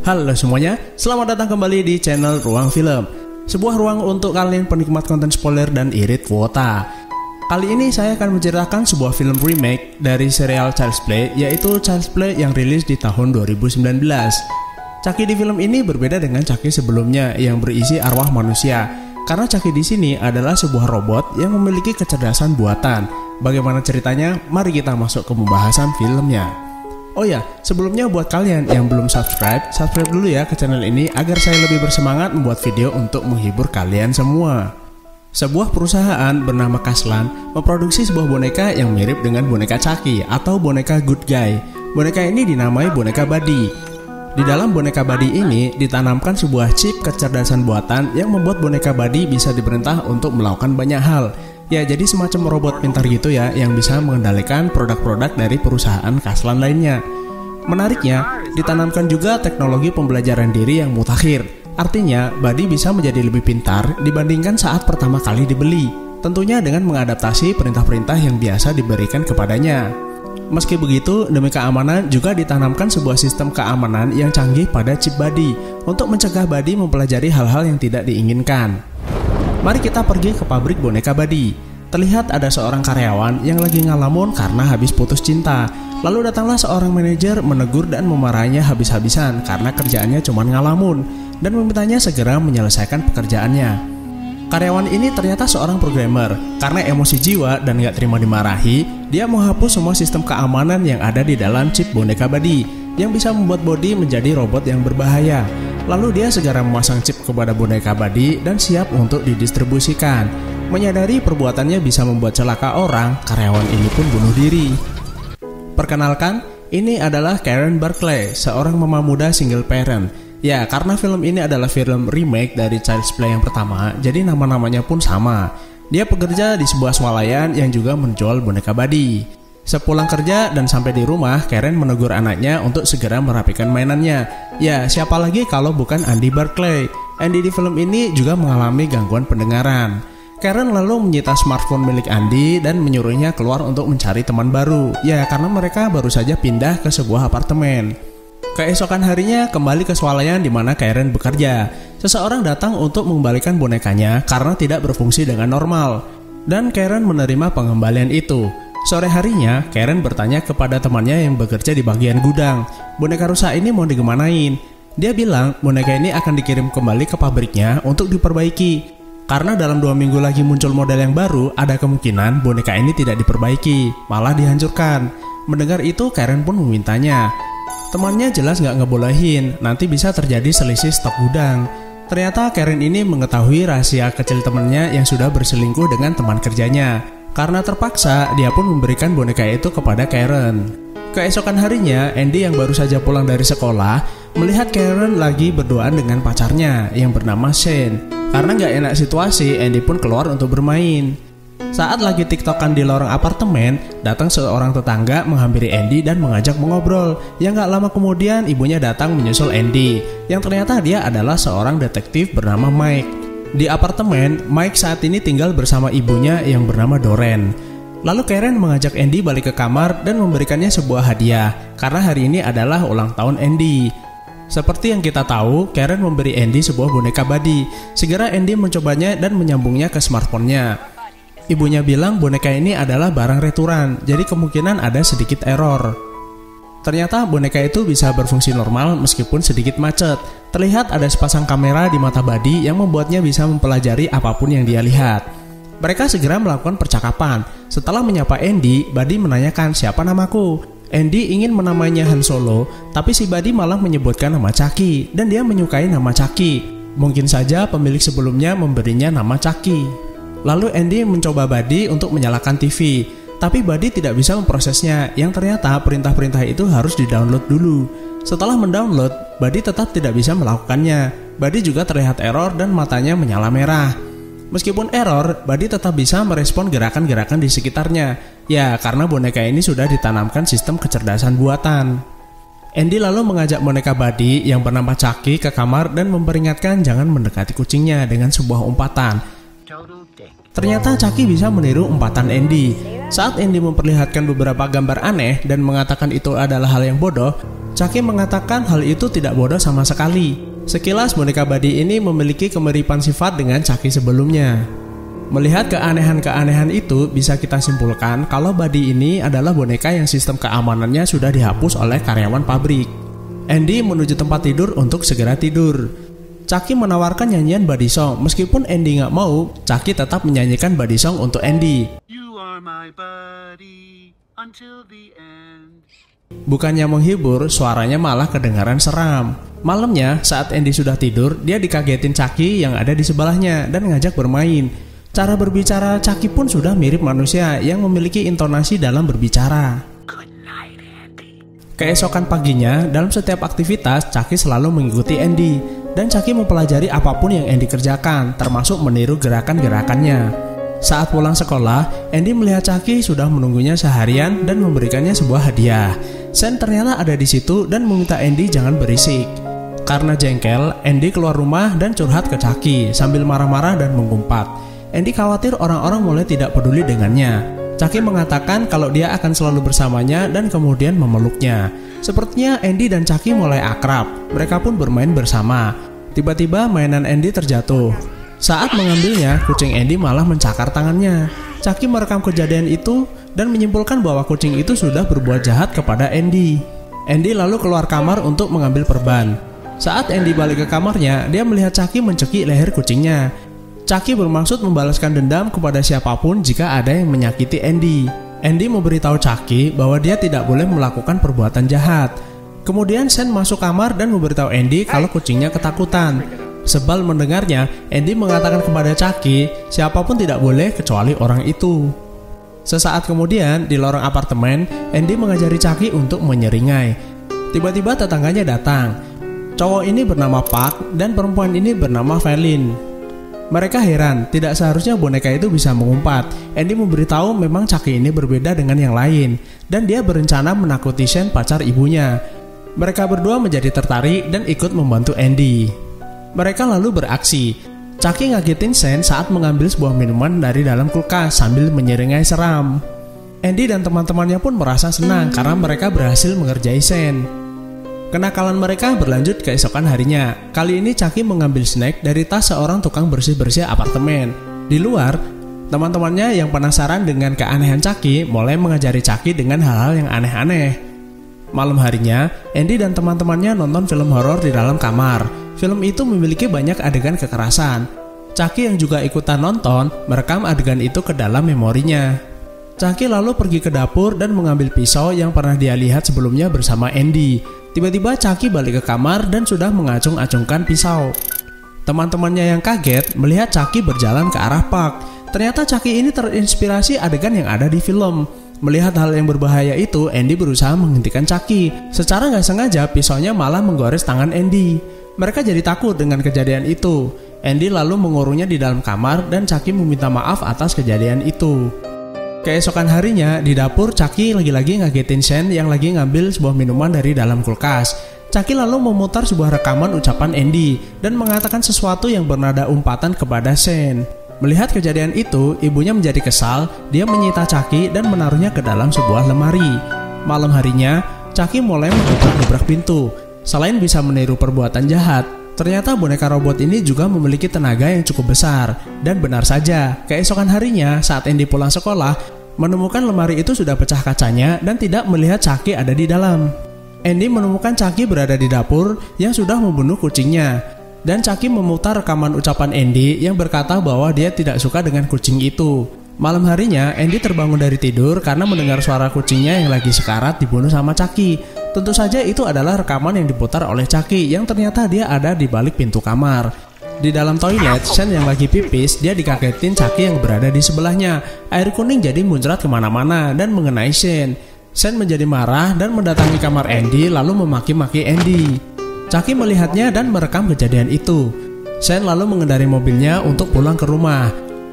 Halo semuanya, selamat datang kembali di channel Ruang Film, sebuah ruang untuk kalian penikmat konten spoiler dan irit kuota. Kali ini saya akan menceritakan sebuah film remake dari serial Child's Play, yaitu Child's Play yang rilis di tahun 2019. Chucky di film ini berbeda dengan Chucky sebelumnya yang berisi arwah manusia, karena Chucky di sini adalah sebuah robot yang memiliki kecerdasan buatan. Bagaimana ceritanya? Mari kita masuk ke pembahasan filmnya. Oh ya, sebelumnya buat kalian yang belum subscribe dulu ya ke channel ini agar saya lebih bersemangat membuat video untuk menghibur kalian semua. Sebuah perusahaan bernama Kaslan memproduksi sebuah boneka yang mirip dengan boneka Chucky atau boneka Good Guy. Boneka ini dinamai boneka Buddy. Di dalam boneka Buddy ini ditanamkan sebuah chip kecerdasan buatan yang membuat boneka Buddy bisa diperintah untuk melakukan banyak hal. Ya, jadi semacam robot pintar gitu ya, yang bisa mengendalikan produk-produk dari perusahaan Kaslan lainnya. Menariknya, ditanamkan juga teknologi pembelajaran diri yang mutakhir. Artinya, Buddy bisa menjadi lebih pintar dibandingkan saat pertama kali dibeli. Tentunya dengan mengadaptasi perintah-perintah yang biasa diberikan kepadanya. Meski begitu, demi keamanan juga ditanamkan sebuah sistem keamanan yang canggih pada chip Buddy untuk mencegah Buddy mempelajari hal-hal yang tidak diinginkan. Mari kita pergi ke pabrik boneka Buddy. Terlihat ada seorang karyawan yang lagi ngalamun karena habis putus cinta. Lalu datanglah seorang manajer menegur dan memarahinya habis-habisan karena kerjaannya cuma ngalamun dan memintanya segera menyelesaikan pekerjaannya. Karyawan ini ternyata seorang programmer. Karena emosi jiwa dan gak terima dimarahi, dia menghapus semua sistem keamanan yang ada di dalam chip boneka Buddy yang bisa membuat Buddy menjadi robot yang berbahaya. Lalu dia segera memasang chip kepada boneka Buddy dan siap untuk didistribusikan. Menyadari perbuatannya bisa membuat celaka orang, karyawan ini pun bunuh diri. Perkenalkan, ini adalah Karen Barclay, seorang mama muda single parent. Ya, karena film ini adalah film remake dari Child's Play yang pertama, jadi nama-namanya pun sama. Dia bekerja di sebuah swalayan yang juga menjual boneka Buddy. Sepulang kerja dan sampai di rumah, Karen menegur anaknya untuk segera merapikan mainannya. Ya, siapa lagi kalau bukan Andy Barclay. Andy di film ini juga mengalami gangguan pendengaran. Karen lalu menyita smartphone milik Andy dan menyuruhnya keluar untuk mencari teman baru. Ya, karena mereka baru saja pindah ke sebuah apartemen. Keesokan harinya kembali ke swalayan di mana Karen bekerja. Seseorang datang untuk mengembalikan bonekanya karena tidak berfungsi dengan normal. Dan Karen menerima pengembalian itu. Sore harinya, Karen bertanya kepada temannya yang bekerja di bagian gudang, boneka rusak ini mau digimanain? Dia bilang boneka ini akan dikirim kembali ke pabriknya untuk diperbaiki. Karena dalam 2 minggu lagi muncul model yang baru, ada kemungkinan boneka ini tidak diperbaiki, malah dihancurkan. Mendengar itu, Karen pun memintanya. Temannya jelas gak ngebolehin, nanti bisa terjadi selisih stok gudang. Ternyata Karen ini mengetahui rahasia kecil temannya yang sudah berselingkuh dengan teman kerjanya. Karena terpaksa, dia pun memberikan boneka itu kepada Karen. Keesokan harinya, Andy yang baru saja pulang dari sekolah melihat Karen lagi berduaan dengan pacarnya yang bernama Shane. Karena gak enak situasi, Andy pun keluar untuk bermain. Saat lagi tiktokan di lorong apartemen, datang seorang tetangga menghampiri Andy dan mengajak mengobrol. Yang gak lama kemudian, ibunya datang menyusul Andy, yang ternyata dia adalah seorang detektif bernama Mike. Di apartemen, Mike saat ini tinggal bersama ibunya yang bernama Doreen. Lalu Karen mengajak Andy balik ke kamar dan memberikannya sebuah hadiah, karena hari ini adalah ulang tahun Andy. Seperti yang kita tahu, Karen memberi Andy sebuah boneka Buddy. Segera Andy mencobanya dan menyambungnya ke smartphone-nya. Ibunya bilang boneka ini adalah barang returan, jadi kemungkinan ada sedikit error. Ternyata boneka itu bisa berfungsi normal meskipun sedikit macet. Terlihat ada sepasang kamera di mata Buddy yang membuatnya bisa mempelajari apapun yang dia lihat. Mereka segera melakukan percakapan. Setelah menyapa Andy, Buddy menanyakan siapa namaku. Andy ingin menamainya Han Solo, tapi si Buddy malah menyebutkan nama Chucky dan dia menyukai nama Chucky. Mungkin saja pemilik sebelumnya memberinya nama Chucky. Lalu Andy mencoba Buddy untuk menyalakan TV. Tapi Buddy tidak bisa memprosesnya, yang ternyata perintah-perintah itu harus di-download dulu. Setelah mendownload, Buddy tetap tidak bisa melakukannya. Buddy juga terlihat error dan matanya menyala merah. Meskipun error, Buddy tetap bisa merespon gerakan-gerakan di sekitarnya. Ya, karena boneka ini sudah ditanamkan sistem kecerdasan buatan. Andy lalu mengajak boneka Buddy yang bernama Chucky ke kamar dan memperingatkan jangan mendekati kucingnya dengan sebuah umpatan. Ternyata Chucky bisa meniru umpatan Andy. Saat Andy memperlihatkan beberapa gambar aneh dan mengatakan itu adalah hal yang bodoh, Chucky mengatakan hal itu tidak bodoh sama sekali. Sekilas boneka Buddy ini memiliki kemiripan sifat dengan Chucky sebelumnya. Melihat keanehan-keanehan itu, bisa kita simpulkan kalau Buddy ini adalah boneka yang sistem keamanannya sudah dihapus oleh karyawan pabrik. Andy menuju tempat tidur untuk segera tidur. Chucky menawarkan nyanyian Buddy Song. Meskipun Andy nggak mau, Chucky tetap menyanyikan Buddy Song untuk Andy. You are my buddy until the end. Bukannya menghibur, suaranya malah kedengaran seram. Malamnya, saat Andy sudah tidur, dia dikagetin Chucky yang ada di sebelahnya dan ngajak bermain. Cara berbicara Chucky pun sudah mirip manusia yang memiliki intonasi dalam berbicara. Good night, Andy. Keesokan paginya, dalam setiap aktivitas, Chucky selalu mengikuti Andy. Dan Chucky mempelajari apapun yang Andy kerjakan, termasuk meniru gerakan-gerakannya. Saat pulang sekolah, Andy melihat Chucky sudah menunggunya seharian dan memberikannya sebuah hadiah. Sen ternyata ada di situ dan meminta Andy jangan berisik. Karena jengkel, Andy keluar rumah dan curhat ke Chucky sambil marah-marah dan menggumpat. Andy khawatir orang-orang mulai tidak peduli dengannya. Chucky mengatakan kalau dia akan selalu bersamanya dan kemudian memeluknya. Sepertinya Andy dan Chucky mulai akrab. Mereka pun bermain bersama. Tiba-tiba mainan Andy terjatuh. Saat mengambilnya, kucing Andy malah mencakar tangannya. Chucky merekam kejadian itu dan menyimpulkan bahwa kucing itu sudah berbuat jahat kepada Andy. Andy lalu keluar kamar untuk mengambil perban. Saat Andy balik ke kamarnya, dia melihat Chucky mencekik leher kucingnya. Chucky bermaksud membalaskan dendam kepada siapapun jika ada yang menyakiti Andy. Andy memberitahu Chucky bahwa dia tidak boleh melakukan perbuatan jahat. Kemudian Sen masuk kamar dan memberitahu Andy kalau kucingnya ketakutan. Sebal mendengarnya, Andy mengatakan kepada Chucky, siapapun tidak boleh kecuali orang itu. Sesaat kemudian, di lorong apartemen, Andy mengajari Chucky untuk menyeringai. Tiba-tiba tetangganya datang. Cowok ini bernama Park dan perempuan ini bernama Velin. Mereka heran, tidak seharusnya boneka itu bisa mengumpat. Andy memberitahu memang Chucky ini berbeda dengan yang lain, dan dia berencana menakuti Sen, pacar ibunya. Mereka berdua menjadi tertarik dan ikut membantu Andy. Mereka lalu beraksi. Chucky ngagetin Sen saat mengambil sebuah minuman dari dalam kulkas sambil menyeringai seram. Andy dan teman-temannya pun merasa senang karena mereka berhasil mengerjai Sen. Kenakalan mereka berlanjut keesokan harinya. Kali ini Chucky mengambil snack dari tas seorang tukang bersih-bersih apartemen. Di luar, teman-temannya yang penasaran dengan keanehan Chucky mulai mengajari Chucky dengan hal-hal yang aneh-aneh. Malam harinya, Andy dan teman-temannya nonton film horor di dalam kamar. Film itu memiliki banyak adegan kekerasan. Chucky yang juga ikutan nonton merekam adegan itu ke dalam memorinya. Chucky lalu pergi ke dapur dan mengambil pisau yang pernah dia lihat sebelumnya bersama Andy. Tiba-tiba Chucky balik ke kamar dan sudah mengacung-acungkan pisau. Teman-temannya yang kaget melihat Chucky berjalan ke arah Park. Ternyata Chucky ini terinspirasi adegan yang ada di film. Melihat hal yang berbahaya itu, Andy berusaha menghentikan Chucky. Secara nggak sengaja, pisaunya malah menggores tangan Andy. Mereka jadi takut dengan kejadian itu. Andy lalu mengurungnya di dalam kamar dan Chucky meminta maaf atas kejadian itu. Keesokan harinya, di dapur Chucky lagi-lagi ngagetin Sen yang lagi ngambil sebuah minuman dari dalam kulkas. Chucky lalu memutar sebuah rekaman ucapan Andy dan mengatakan sesuatu yang bernada umpatan kepada Sen. Melihat kejadian itu, ibunya menjadi kesal. Dia menyita Chucky dan menaruhnya ke dalam sebuah lemari. Malam harinya, Chucky mulai mendobrak pintu. Selain bisa meniru perbuatan jahat, ternyata boneka robot ini juga memiliki tenaga yang cukup besar. Dan benar saja, keesokan harinya saat Andy pulang sekolah, menemukan lemari itu sudah pecah kacanya dan tidak melihat Chucky ada di dalam. Andy menemukan Chucky berada di dapur yang sudah membunuh kucingnya. Dan Chucky memutar rekaman ucapan Andy yang berkata bahwa dia tidak suka dengan kucing itu. Malam harinya, Andy terbangun dari tidur karena mendengar suara kucingnya yang lagi sekarat dibunuh sama Chucky. Tentu saja itu adalah rekaman yang diputar oleh Chucky yang ternyata dia ada di balik pintu kamar. Di dalam toilet, Sen yang lagi pipis, dia dikagetin Chucky yang berada di sebelahnya. Air kuning jadi muncrat kemana-mana dan mengenai Sen. Sen menjadi marah dan mendatangi kamar Andy lalu memaki-maki Andy. Chucky melihatnya dan merekam kejadian itu. Sen lalu mengendarai mobilnya untuk pulang ke rumah.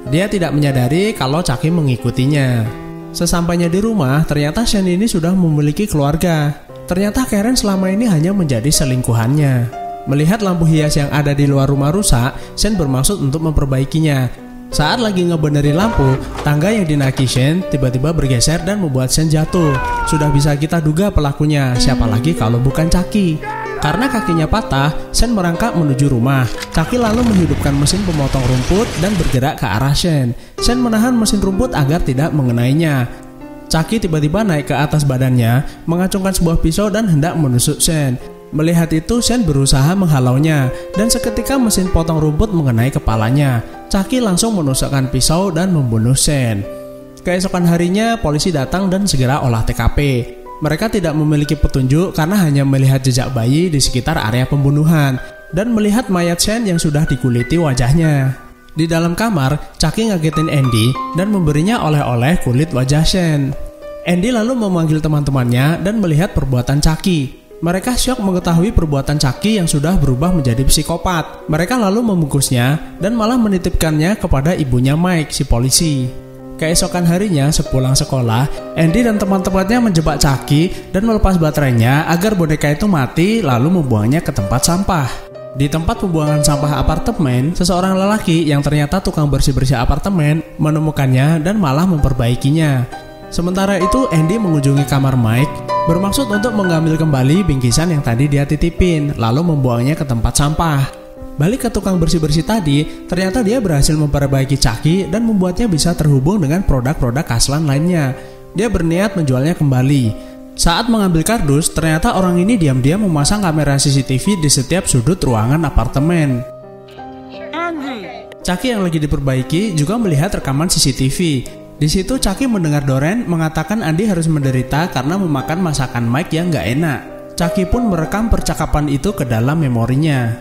Dia tidak menyadari kalau Chucky mengikutinya. Sesampainya di rumah, ternyata Sen ini sudah memiliki keluarga. Ternyata Karen selama ini hanya menjadi selingkuhannya. Melihat lampu hias yang ada di luar rumah rusak, Sen bermaksud untuk memperbaikinya. Saat lagi ngebenerin lampu, tangga yang dinaiki Shane tiba-tiba bergeser dan membuat Shane jatuh. Sudah bisa kita duga pelakunya, siapa lagi kalau bukan Chucky. Karena kakinya patah, Shane merangkak menuju rumah. Chucky lalu menghidupkan mesin pemotong rumput dan bergerak ke arah Shane. Shane menahan mesin rumput agar tidak mengenainya. Chucky tiba-tiba naik ke atas badannya, mengacungkan sebuah pisau dan hendak menusuk Shane. Melihat itu, Shane berusaha menghalaunya, dan seketika mesin potong rumput mengenai kepalanya. Chucky langsung menusukkan pisau dan membunuh Shane. Keesokan harinya, polisi datang dan segera olah TKP. Mereka tidak memiliki petunjuk karena hanya melihat jejak bayi di sekitar area pembunuhan dan melihat mayat Shane yang sudah dikuliti wajahnya. Di dalam kamar, Chucky ngagetin Andy dan memberinya oleh-oleh kulit wajah Shane. Andy lalu memanggil teman-temannya dan melihat perbuatan Chucky. Mereka syok mengetahui perbuatan Chucky yang sudah berubah menjadi psikopat. Mereka lalu membungkusnya dan malah menitipkannya kepada ibunya Mike, si polisi. Keesokan harinya, sepulang sekolah, Andy dan teman-temannya menjebak Chucky dan melepas baterainya agar boneka itu mati lalu membuangnya ke tempat sampah. Di tempat pembuangan sampah apartemen, seseorang lelaki yang ternyata tukang bersih-bersih apartemen menemukannya dan malah memperbaikinya. Sementara itu, Andy mengunjungi kamar Mike bermaksud untuk mengambil kembali bingkisan yang tadi dia titipin, lalu membuangnya ke tempat sampah. Balik ke tukang bersih-bersih tadi, ternyata dia berhasil memperbaiki Chucky dan membuatnya bisa terhubung dengan produk-produk Aslan lainnya. Dia berniat menjualnya kembali. Saat mengambil kardus, ternyata orang ini diam-diam memasang kamera CCTV di setiap sudut ruangan apartemen. Chucky yang lagi diperbaiki juga melihat rekaman CCTV. Di situ Chucky mendengar Doreen mengatakan Andy harus menderita karena memakan masakan Mike yang gak enak. Chucky pun merekam percakapan itu ke dalam memorinya.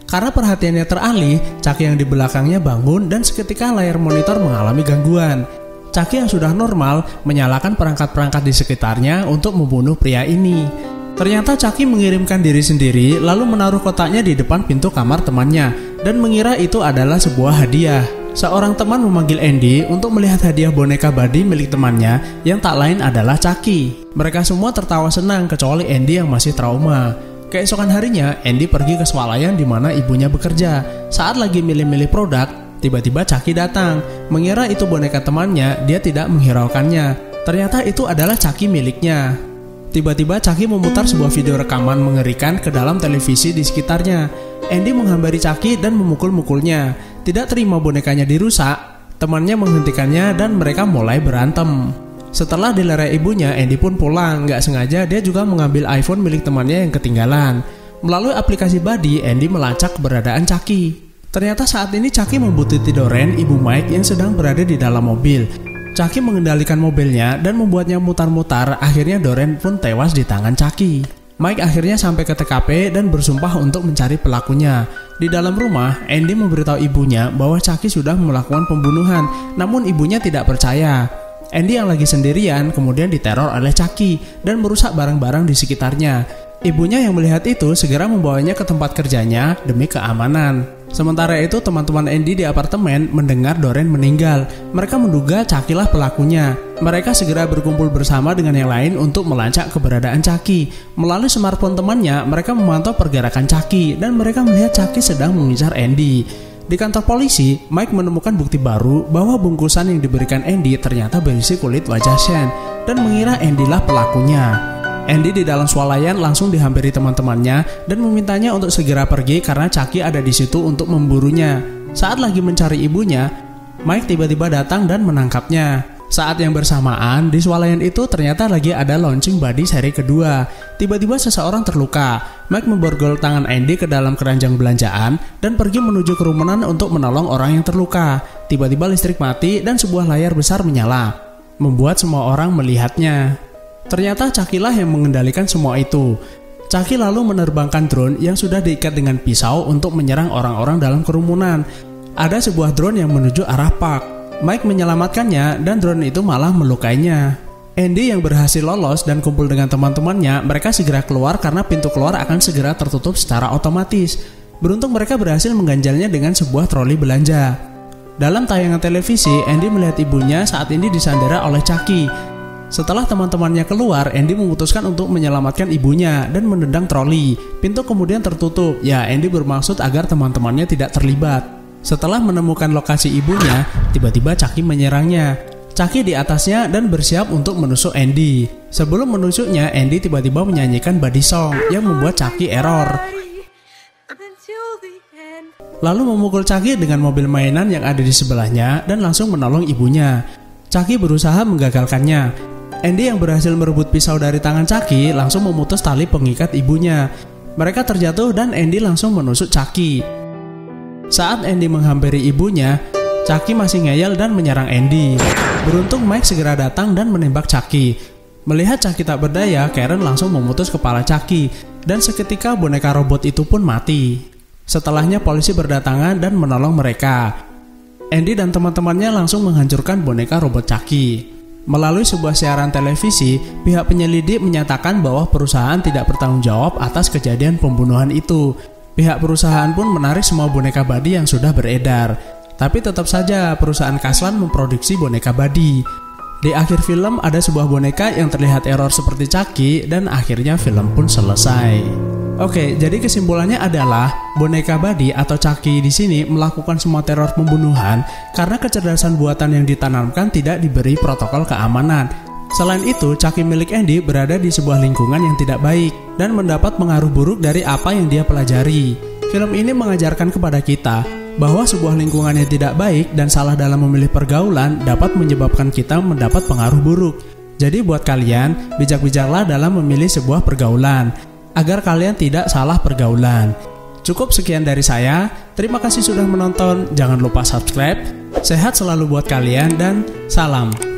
Karena perhatiannya teralih, Chucky yang di belakangnya bangun dan seketika layar monitor mengalami gangguan. Chucky yang sudah normal menyalakan perangkat-perangkat di sekitarnya untuk membunuh pria ini. Ternyata Chucky mengirimkan diri sendiri lalu menaruh kotaknya di depan pintu kamar temannya dan mengira itu adalah sebuah hadiah. Seorang teman memanggil Andy untuk melihat hadiah boneka body milik temannya yang tak lain adalah Chucky. Mereka semua tertawa senang kecuali Andy yang masih trauma. Keesokan harinya, Andy pergi ke swalayan di mana ibunya bekerja. Saat lagi milih-milih produk, tiba-tiba Chucky datang. Mengira itu boneka temannya, dia tidak menghiraukannya. Ternyata itu adalah Chucky miliknya. Tiba-tiba Chucky memutar sebuah video rekaman mengerikan ke dalam televisi di sekitarnya. Andy menghambari Chucky dan memukul-mukulnya. Tidak terima bonekanya dirusak, temannya menghentikannya dan mereka mulai berantem. Setelah dilerai ibunya, Andy pun pulang. Gak sengaja dia juga mengambil iPhone milik temannya yang ketinggalan. Melalui aplikasi Buddy, Andy melacak keberadaan Chucky. Ternyata saat ini Chucky membuntuti Doreen, ibu Mike yang sedang berada di dalam mobil. Chucky mengendalikan mobilnya dan membuatnya mutar-mutar. Akhirnya Doreen pun tewas di tangan Chucky. Mike akhirnya sampai ke TKP dan bersumpah untuk mencari pelakunya. Di dalam rumah, Andy memberitahu ibunya bahwa Chucky sudah melakukan pembunuhan, namun ibunya tidak percaya. Andy yang lagi sendirian kemudian diteror oleh Chucky dan merusak barang-barang di sekitarnya. Ibunya yang melihat itu segera membawanya ke tempat kerjanya demi keamanan. Sementara itu teman-teman Andy di apartemen mendengar Doreen meninggal. Mereka menduga Chucky lah pelakunya. Mereka segera berkumpul bersama dengan yang lain untuk melacak keberadaan Chucky. Melalui smartphone temannya, mereka memantau pergerakan Chucky dan mereka melihat Chucky sedang mengincar Andy. Di kantor polisi, Mike menemukan bukti baru bahwa bungkusan yang diberikan Andy ternyata berisi kulit wajah Shane dan mengira Andy lah pelakunya. Andy di dalam swalayan langsung dihampiri teman-temannya dan memintanya untuk segera pergi karena Chucky ada di situ untuk memburunya. Saat lagi mencari ibunya, Mike tiba-tiba datang dan menangkapnya. Saat yang bersamaan, di swalayan itu ternyata lagi ada launching Buddy seri kedua. Tiba-tiba seseorang terluka. Mike memborgol tangan Andy ke dalam keranjang belanjaan dan pergi menuju kerumunan untuk menolong orang yang terluka. Tiba-tiba listrik mati dan sebuah layar besar menyala, membuat semua orang melihatnya. Ternyata Chucky lah yang mengendalikan semua itu. Chucky lalu menerbangkan drone yang sudah diikat dengan pisau untuk menyerang orang-orang dalam kerumunan. Ada sebuah drone yang menuju arah Park. Mike menyelamatkannya dan drone itu malah melukainya. Andy yang berhasil lolos dan kumpul dengan teman-temannya, mereka segera keluar karena pintu keluar akan segera tertutup secara otomatis. Beruntung mereka berhasil mengganjalnya dengan sebuah troli belanja. Dalam tayangan televisi, Andy melihat ibunya saat ini disandera oleh Chucky. Setelah teman-temannya keluar, Andy memutuskan untuk menyelamatkan ibunya dan menendang troli. Pintu kemudian tertutup. Ya, Andy bermaksud agar teman-temannya tidak terlibat. Setelah menemukan lokasi ibunya, tiba-tiba Chucky menyerangnya. Chucky di atasnya dan bersiap untuk menusuk Andy. Sebelum menusuknya, Andy tiba-tiba menyanyikan body song yang membuat Chucky error. Lalu memukul Chucky dengan mobil mainan yang ada di sebelahnya dan langsung menolong ibunya. Chucky berusaha menggagalkannya. Andy yang berhasil merebut pisau dari tangan Chucky langsung memutus tali pengikat ibunya. Mereka terjatuh dan Andy langsung menusuk Chucky. Saat Andy menghampiri ibunya, Chucky masih ngeyel dan menyerang Andy. Beruntung Mike segera datang dan menembak Chucky. Melihat Chucky tak berdaya, Karen langsung memutus kepala Chucky. Dan seketika boneka robot itu pun mati. Setelahnya polisi berdatangan dan menolong mereka. Andy dan teman-temannya langsung menghancurkan boneka robot Chucky. Melalui sebuah siaran televisi, pihak penyelidik menyatakan bahwa perusahaan tidak bertanggung jawab atas kejadian pembunuhan itu. Pihak perusahaan pun menarik semua boneka Buddy yang sudah beredar. Tapi tetap saja perusahaan Kaslan memproduksi boneka Buddy. Di akhir film ada sebuah boneka yang terlihat error seperti Chucky dan akhirnya film pun selesai. Oke, jadi kesimpulannya adalah boneka Buddy atau Chucky di sini melakukan semua teror pembunuhan karena kecerdasan buatan yang ditanamkan tidak diberi protokol keamanan. Selain itu, Chucky milik Andy berada di sebuah lingkungan yang tidak baik dan mendapat pengaruh buruk dari apa yang dia pelajari. Film ini mengajarkan kepada kita bahwa sebuah lingkungan yang tidak baik dan salah dalam memilih pergaulan dapat menyebabkan kita mendapat pengaruh buruk. Jadi buat kalian, bijak-bijaklah dalam memilih sebuah pergaulan, agar kalian tidak salah pergaulan. Cukup sekian dari saya, terima kasih sudah menonton, jangan lupa subscribe, sehat selalu buat kalian dan salam.